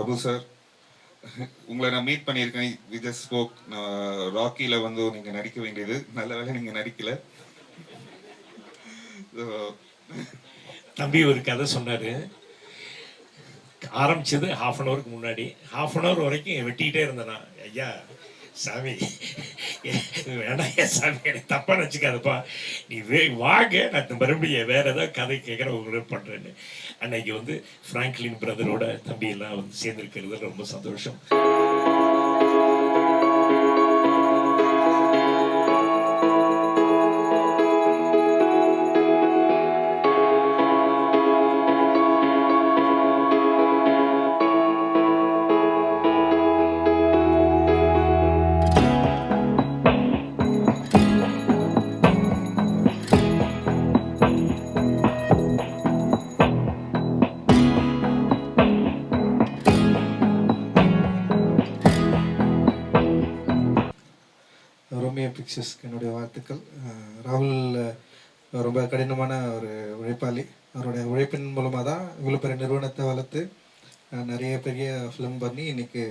பிரபு sir, உங்களை நான் meet பண்ணியிருக்கேன். We just spoke. ராக்கியில் வந்து நீங்கள் நடிக்க வேண்டியது, நல்ல வேளை நீங்கள் நடிக்கல. தம்பி ஒரு கதை சொன்னார். ஆரம்பிச்சது ஹாஃப் அன் ஹவருக்கு முன்னாடி. ஹாஃப் அன் ஹவர் வரைக்கும் வெட்டிக்கிட்டே இருந்தேன் நான். ஐயா சாமி வேணாம், ஏன் சாமி எனக்கு தப்பாக நினச்சிக்காதப்பா, நீ வாங்க, நான் மறுபடியும் வேறு ஏதாவது கதை கேட்குற உங்களுக்கு பண்ணுறேன்னு. அன்னைக்கு வந்து ஃப்ராங்க்லின் பிரதரோட தம்பியெல்லாம் வந்து சேர்ந்துருக்கிறது ரொம்ப சந்தோஷம். ரோமியோ பிக்சர்ஸ்க்கு என்னுடைய வாழ்த்துக்கள். ராகுல் ரொம்ப கடினமான ஒரு உழைப்பாளி. அவருடைய உழைப்பின் மூலமாக தான் இவ்வளோ பெரிய நிறுவனத்தை வளர்த்து நிறைய பெரிய ஃபிலிம் பண்ணி இன்றைக்கி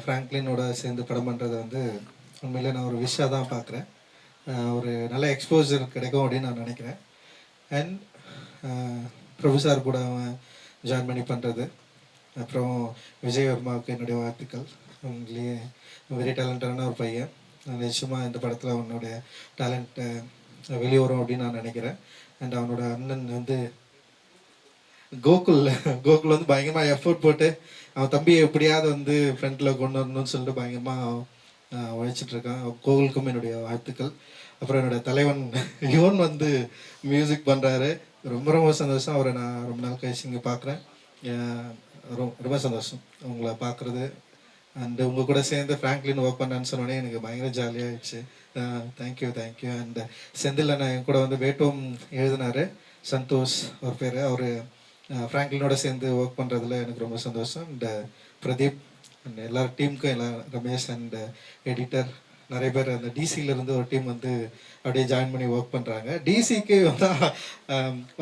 ஃப்ராங்க்லினோட சேர்ந்து படம் பண்ணுறதை வந்து உண்மையிலே நான் ஒரு விஷயம் தான் பார்க்குறேன். ஒரு நல்ல எக்ஸ்போஜர் கிடைக்கும் அப்படின்னு நான் நினைக்கிறேன். அண்ட் பிரபு சார் கூட அவன் ஜாயின் பண்ணி பண்ணுறது, அப்புறம் விஜய் வர்மாவுக்கு என்னுடைய வாழ்த்துக்கள். அவங்களே வெரி டேலண்டடான ஒரு பையன். நிச்சயமாக இந்த படத்தில் அவனுடைய டேலண்ட்டை வெளியே வரும் அப்படின்னு நான் நினைக்கிறேன். அண்ட் அவனோட அண்ணன் வந்து கோகுல் வந்து பயங்கரமாக எஃபோர்ட் போட்டு அவன் தம்பியை எப்படியாவது வந்து ஃப்ரண்ட்டில் கொண்டு வரணும்னு சொல்லிட்டு பயங்கரமாக உழைச்சிட்ருக்கான். கோகுலுக்கும் என்னுடைய வாழ்த்துக்கள். அப்புறம் என்னுடைய தலைவன் யுவன் வந்து மியூசிக் பண்ணுறாரு. ரொம்ப ரொம்ப சந்தோஷம். அவரை நான் ரொம்ப நாள் கழிச்சு இங்கே பார்க்குறேன். ரொம்ப சந்தோஷம் உங்களை பார்க்குறது. அண்டு உங்கள் கூட சேர்ந்து ஃப்ராங்க்லின் ஒர்க் பண்ணான்னு சொன்னோடனே எனக்கு பயங்கர ஜாலியாகிடுச்சு. தேங்க்யூ. அண்ட் செந்தில் அண்ணா என் கூட வந்து வேட்டும் எழுதினார், சந்தோஷ் ஒரு பேர். அவர் ஃப்ராங்க்லினோட சேர்ந்து ஒர்க் பண்ணுறதுல எனக்கு ரொம்ப சந்தோஷம். அண்ட் பிரதீப் அண்ட் எல்லா டீமுக்கும் எல்லாம், ரமேஷ் அண்ட் எடிட்டர் நிறைய பேர் அந்த டிசியிலேருந்து ஒரு டீம் வந்து அப்படியே ஜாயின் பண்ணி ஒர்க் பண்ணுறாங்க. டிசிக்கு வந்து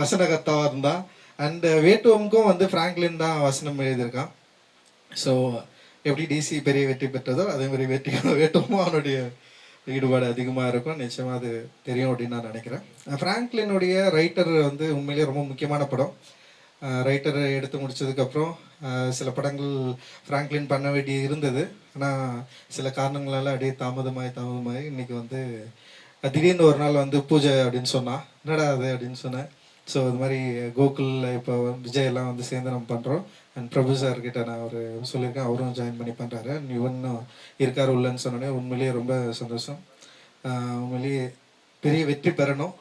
வசனகர்த்தாவாக இருந்தான். அண்டு வேட்டுவமுக்கும் வந்து ஃப்ராங்க்லின் தான் வசனம் எழுதியிருக்கான். ஸோ எப்படி டிசி பெரிய வெற்றி பெற்றதோ அதே மாதிரி வேட்டுவமும் அவனுடைய ஈடுபாடு அதிகமாக இருக்கும். நிச்சயமாக அது தெரியும் அப்படின்னு நான் நினைக்கிறேன். ஃப்ராங்க்லினுடைய ரைட்டர் வந்து உண்மையிலேயே ரொம்ப முக்கியமான படம். ரைட்டரை எடுத்து முடித்ததுக்கப்புறம் சில படங்கள் ஃப்ராங்க்லின் பண்ண வேண்டி இருந்தது. ஆனால் சில காரணங்களால் அப்படியே தாமதமாகி இன்றைக்கி வந்து திடீர்னு ஒரு நாள் வந்து பூஜை அப்படின்னு சொன்னான். என்னடா அது அப்படின்னு சொன்னேன். ஸோ இது மாதிரி கோகுல் இப்போ விஜய் எல்லாம் வந்து சேர்ந்து நம்ம பண்ணுறோம். அண்ட் பிரபு சார்கிட்ட நான் ஒரு சொல்லியிருக்கேன், அவரும் ஜாயின் பண்ணி பண்ணுறாரு. அண்ட் இவனும் இருக்கார் உள்ளன்னு சொன்னோன்னே உண்மையிலேயே ரொம்ப சந்தோஷம். உண்மையிலேயே பெரிய வெற்றி பெறணும்.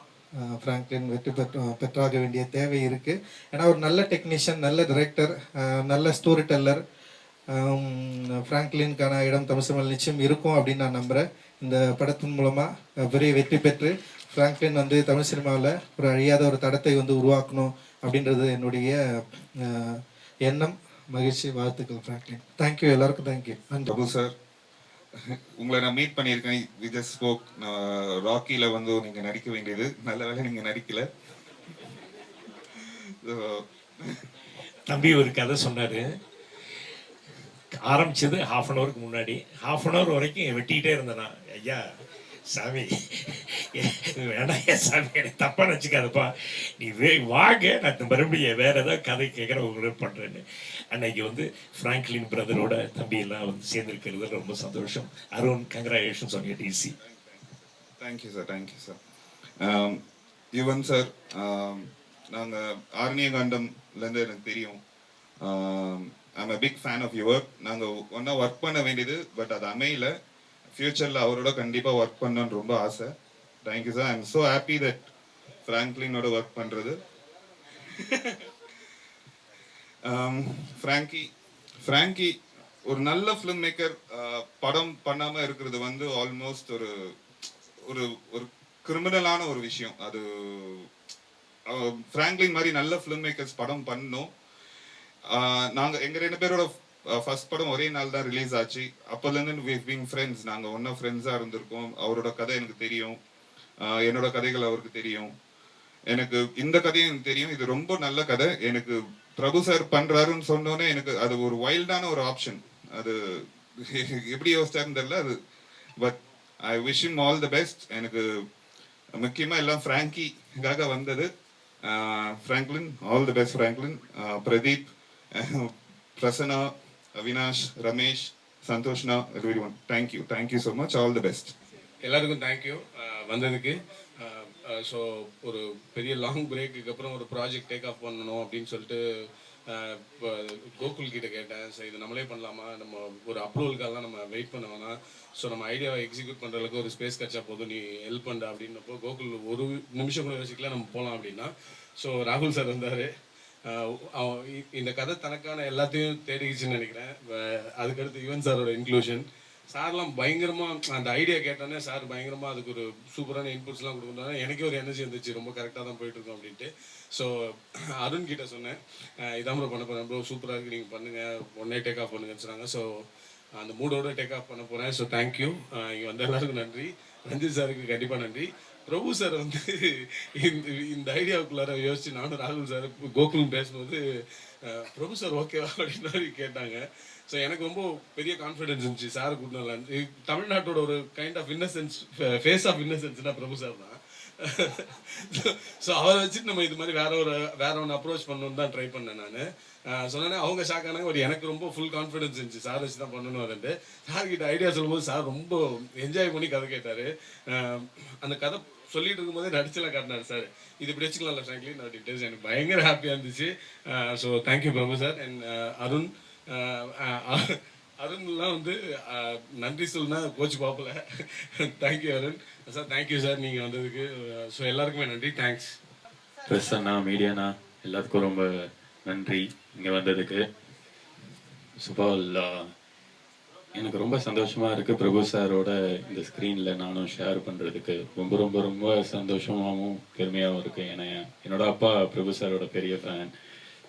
ஃப்ராங்க்லின் வெற்றி பெற்றாக வேண்டிய தேவை இருக்குது. ஏன்னா ஒரு நல்ல டெக்னீஷியன், நல்ல டைரக்டர், நல்ல ஸ்டோரி டெல்லர். ஃப்ராங்க்லினுக்கான இடம் தமிழ் சினிமாவில் நிச்சயம் இருக்கும் அப்படின்னு நான் நம்புகிறேன். இந்த படத்தின் மூலமாக பெரிய வெற்றி பெற்று ஃப்ராங்க்லின் வந்து தமிழ் சினிமாவில் ஒரு அழியாத ஒரு தடத்தை வந்து உருவாக்கணும் அப்படின்றது என்னுடைய எண்ணம். மகிழ்ச்சி, வாழ்த்துக்கள் ஃப்ராங்க்லின். தேங்க்யூ, எல்லாருக்கும் தேங்க்யூ. பிரபு சார், உங்களை நான் மீட் பண்ணியிருக்கேன். We just spoke. ராக்கியில் வந்து நீங்கள் நடிக்க வேண்டியது, நல்ல வேளை நீங்கள் நடிக்கல. தம்பி ஒரு கதை சொன்னார். ஆரம்பிச்சது ஹாஃப் அன் ஹவருக்கு முன்னாடி. ஹாஃப் அன் ஹவர் வரைக்கும் வெட்டிக்கிட்டே இருந்தேன் நான். ஐயா சாமி வேணாம், ஏன் சாமி எனக்கு தப்பாக நினச்சிக்காதப்பா, நீ வாங்க, நான் மறுபடியும் வேறு ஏதாவது கதை கேட்குற உங்களுக்கு பண்ணுறேன்னு. அன்னைக்கு வந்து ஃப்ராங்க்லின் பிரதரோட தம்பியெல்லாம் வந்து சேர்ந்துருக்கிறது ரொம்ப சந்தோஷம். Arun, congratulations on your D C. Thank you sir. Yuvan sir, நாங்கள் ஆரண்யகாண்டம்லேருந்து எனக்கு தெரியும். I'm a big fan of your work. நாங்கள் ஒன்றா ஒர்க் பண்ண வேண்டியது, பட் அது அமையல. ஃப்யூச்சரில் அவரோட கண்டிப்பாக ஒர்க் பண்ணணுன்னு ரொம்ப ஆசை. Thank you sir. I'm so happy that ஃப்ராங்க்லினோட ஒர்க் பண்ணுறது. ஃப்ராங்கி ஒரு நல்ல ஃபிலிம் மேக்கர். படம் பண்ணாமல் இருக்கிறது வந்து ஆல்மோஸ்ட் ஒரு ஒரு ஒரு கிரிமினலான ஒரு விஷயம். அது ஃப்ராங்க்லின் மாதிரி நல்ல ஃபிலிம் மேக்கர்ஸ் படம் பண்ணணும். நாங்கள் எங்கள் 2 பேரோட ஃபர்ஸ்ட் படம் ஒரே நாள் தான் ரிலீஸ் ஆச்சு. அப்போலேருந்து வி பீன் ஃப்ரெண்ட்ஸ். நாங்கள் ஒன்றா ஃப்ரெண்ட்ஸாக இருந்திருக்கோம். அவரோட கதை எனக்கு தெரியும், என்னோட கதைகள் அவருக்கு தெரியும், எனக்கு இந்த கதையும் எனக்கு தெரியும். இது ரொம்ப நல்ல கதை. எனக்கு பிரபு சார் பண்றாருன்னு சொன்னோன்னே எனக்கு அது ஒரு வைல்டான ஒரு ஆப்ஷன். அது எப்படி யோசிச்சாருன்னு தெரியல அது. But I wish him all the best. எனக்கு முக்கியமாக எல்லாம் ஃப்ராங்கிக்காக வந்தது. Franklin, all the best Franklin. Pradeep, Prasanna, Avinash, Ramesh, சந்தோஷ்னா, everyone, thank you so much, all the best. எல்லாருக்கும் தேங்க்யூ வந்ததுக்கு. ஸோ ஒரு பெரிய லாங் பிரேக்குக்கு அப்புறம் ஒரு ப்ராஜெக்ட் டேக் ஆஃப் பண்ணணும் அப்படின்னு சொல்லிட்டு இப்போ கோகுல் கிட்ட கேட்டேன். ஸோ இது நம்மளே பண்ணலாமா, நம்ம ஒரு அப்ரூவலுக்காக நம்ம வெயிட் பண்ண வேணாம், ஸோ நம்ம ஐடியாவை எக்ஸிக்யூட் பண்ணுற அளவுக்கு ஒரு ஸ்பேஸ் கிடச்சா போதும், நீ ஹெல்ப் பண்ண அப்படின்னப்போ கோகுல் ஒரு நிமிஷம் கூட யோசிக்கல, நம்ம போகலாம் அப்படின்னா. ஸோ ராகுல் சார் வந்தார். இந்த கதை தனக்கான எல்லாத்தையும் தேடிக்கிச்சுன்னு நினைக்கிறேன். அதுக்கடுத்து யுவன் சாரோட இன்க்ளூஷன். சார்லாம் பயங்கரமாக அந்த ஐடியா கேட்டோன்னே சார் பயங்கரமாக அதுக்கு ஒரு சூப்பரான இன்புட்ஸ்லாம் கொடுக்குறாங்க. எனக்கே ஒரு எனர்ஜி இருந்துச்சு, ரொம்ப கரெக்டாக தான் போயிட்டுருக்கோம் அப்படின்ட்டு. ஸோ அருண் கிட்ட சொன்னேன், இதான் ப்ரோ பண்ண போகிறேன் ப்ரோ, சூப்பராக இருக்குது, நீங்கள் பண்ணுங்கள், ஒன்னே டேக் ஆஃப் பண்ணுங்கன்னு சொன்னாங்க. ஸோ அந்த மூடோட டேக் ஆஃப் பண்ண போகிறேன். So thank you. இங்கே வந்த எல்லாருக்கும் நன்றி. ரஞ்சித் சாருக்கு கண்டிப்பாக நன்றி. பிரபு சார் வந்து இந்த ஐடியாவுக்குள்ளார யோசிச்சு நானும் ராகுல் சார் கோகுலும் பேசும்போது பிரபு சார் ஓகேவா அப்படின்னு கேட்டாங்க. ஸோ எனக்கு ரொம்ப பெரிய கான்ஃபிடென்ஸ் இருந்துச்சு சார் கூட்டினால. தமிழ்நாட்டோட ஒரு kind of innocence, face of இன்னசென்ஸ்னா பிரபு சார் தான். ஸோ அவரை வச்சுட்டு நம்ம இது மாதிரி வேற ஒன்று அப்ரோச் பண்ணணும்னு தான் ட்ரை பண்ணேன் நான். சொன்னேன், அவங்க ஷாக் ஆனாங்க. பட் எனக்கு ரொம்ப ஃபுல் கான்ஃபிடன்ஸ் இருந்துச்சு சார் வச்சு தான் பண்ணணும் வரேன்ட்டு. சார் கிட்ட ஐடியா சொல்லும்போது சார் ரொம்ப என்ஜாய் பண்ணி கதை கேட்டார். அந்த கதை சொல்லிட்டு இருக்கும்போதே நடிச்செல்லாம் காட்டினார் சார், இது இப்படி வச்சுக்கலாம்ல ஃப்ராங்க்லின் அப்படின்ட்டு. எனக்கு பயங்கர ஹாப்பியாக இருந்துச்சு. So thank you Prabhu sir. And Arun, அருண்லாம் வந்து நன்றி சொல்லுனா கோச் பாப்பல. Thank you Arun sir, thank you sir நீங்கள் வந்ததுக்கு. ஸோ எல்லாருக்குமே நன்றி, தேங்க்ஸ். ப்ரெஸ் அண்ணா, மீடியாண்ணா, எல்லாத்துக்கும் ரொம்ப நன்றி இங்கே வந்ததுக்கு. சுபால், எனக்கு ரொம்ப சந்தோஷமாக இருக்குது பிரபு சாரோட இந்த ஸ்க்ரீனில் நானும் ஷேர் பண்ணுறதுக்கு. ரொம்ப ரொம்ப ரொம்ப சந்தோஷமாகவும் பெருமையாகவும் இருக்குது. ஏன்னா என்னோட அப்பா பிரபு சாரோட பெரிய ஃபேன்.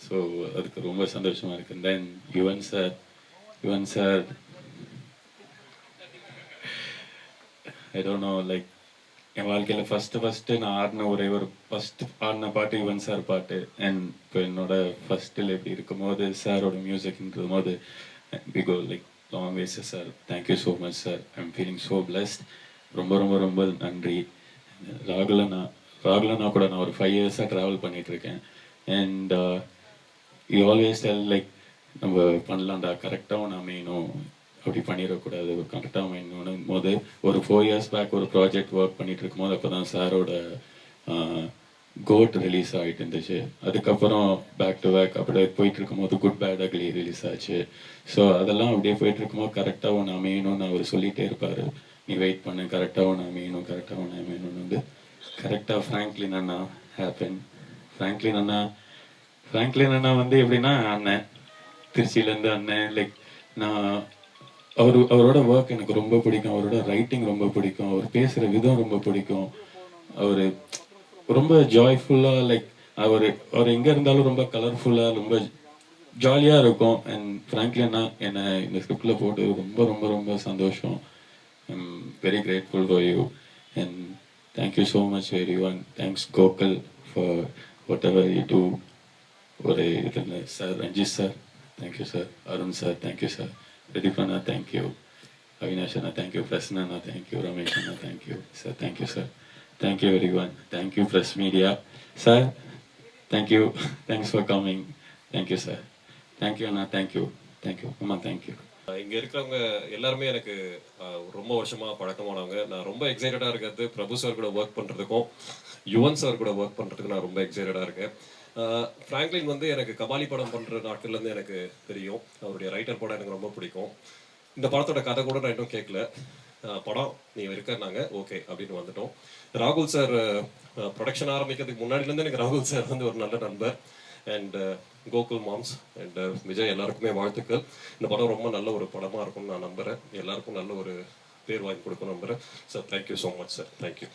ஸோ அதுக்கு ரொம்ப சந்தோஷமாக இருக்குது. Then Yuvan sir I don't know, like என் வாழ்க்கையில் ஃபஸ்ட்டு நான் ஆடின ஒரே ஒரு ஆடின பாட்டு யுவன் சார் பாட்டு. அண்ட் இப்போ என்னோட ஃபஸ்ட்டில் இப்படி இருக்கும்போது சாரோட மியூசிக்ன்றது போது because like long ways sir. Thank you so much sir. I'm feeling so blessed. ரொம்ப ரொம்ப ரொம்ப நன்றி. ராகுலனா கூட நான் ஒரு 5 இயர்ஸாக ட்ராவல் பண்ணிகிட்ருக்கேன். And you always tell like நம்ம பண்ணலாம்டா, கரெக்டாக ஒன்று அமையணும், அப்படி பண்ணிடக்கூடாது, ஒரு கரெக்டாக அமையணும்னு போது ஒரு 4 இயர்ஸ் பேக் ஒரு ப்ராஜெக்ட் ஒர்க் பண்ணிட்டு இருக்கும்போது அப்போ தான் சாரோட கோட் ரிலீஸ் ஆகிட்டு இருந்துச்சு. அதுக்கப்புறம் பேக் டு பேக் அப்படியே போயிட்டு இருக்கும்போது குட் பேட் அக்லி ரிலீஸ் ஆச்சு. ஸோ அதெல்லாம் அப்படியே போயிட்டு இருக்கும்போது கரெக்டாக ஒன்று அமையணும்னு அவர் சொல்லிகிட்டே இருப்பார். நீ வெயிட் பண்ணு, கரெக்டாக ஒன்று அமையணும்னு வந்து கரெக்டாக ஃப்ராங்க்லின் அண்ணா ஹேப்பன். ஃப்ராங்க்லின் அண்ணா வந்து எப்படின்னா அண்ணன், திருச்சியிலேருந்து அண்ணன். லைக் நான் அவரோட ஒர்க் எனக்கு ரொம்ப பிடிக்கும். அவரோட ரைட்டிங் ரொம்ப பிடிக்கும். அவர் பேசுகிற விதம் ரொம்ப பிடிக்கும். அவர் ரொம்ப ஜாய்ஃபுல்லாக, லைக் அவர் எங்கே இருந்தாலும் ரொம்ப கலர்ஃபுல்லாக, ரொம்ப ஜாலியாக இருக்கும். அண்ட் ஃப்ராங்க்லின்னா என்னை இந்த ஸ்கிரிப்டில் போட்டு ரொம்ப ரொம்ப ரொம்ப சந்தோஷம். I'm very grateful for you and thank you so much everyone. Thanks Gokul for whatever you do. ஒரு இதில் sir, Ranjith sir thank you sir, Arun sir thank you sir, Pradeep அண்ணா தேங்க்யூ, அவினாஷ் அண்ணா தேங்க்யூ, பிரசன்னா அண்ணா தேங்க்யூ, ரமேஷ் அண்ணா thank you sir. Thank you sir. Thank you everyone. Thank you press media sir. Thank you, thanks for coming. Thank you sir. Thank you அண்ணா. Thank you அம்மா. Thank you. இங்கே இருக்கிறவங்க எல்லாருமே எனக்கு ரொம்ப வருஷமாக பழக்கமானவங்க. நான் ரொம்ப எக்ஸைட்டடாக இருக்கிறது பிரபு சார் கூட ஒர்க் பண்ணுறதுக்கும் யுவன் சார் கூட ஒர்க் பண்ணுறதுக்கு நான் ரொம்ப எக்ஸைட்டடாக இருக்கேன். ஃப்ராங்க்லின் வந்து எனக்கு கபாலி படம் பண்ணுற நாட்கள்லேருந்து எனக்கு தெரியும். அவருடைய ரைட்டர் படம் எனக்கு ரொம்ப பிடிக்கும். இந்த படத்தோட கதை கூட நான் இன்னும் கேட்கல. படம் நீ இருக்கிறனாங்க ஓகே அப்படின்னு வந்துட்டோம். ராகுல் சார் ப்ரொடக்ஷன் ஆரம்பிக்கிறதுக்கு முன்னாடிலேருந்து எனக்கு ராகுல் சார் வந்து ஒரு நல்ல நண்பர். And Gokul moms and Vijay எல்லாருக்குமே வாழ்த்துக்கள். இந்த படம் ரொம்ப நல்ல ஒரு படமாக இருக்கும்னு நான் நம்புகிறேன். எல்லாருக்கும் நல்ல ஒரு பேர் வாங்கி கொடுக்கணும் நம்புகிறேன் sir. Thank you so much sir. Thank you.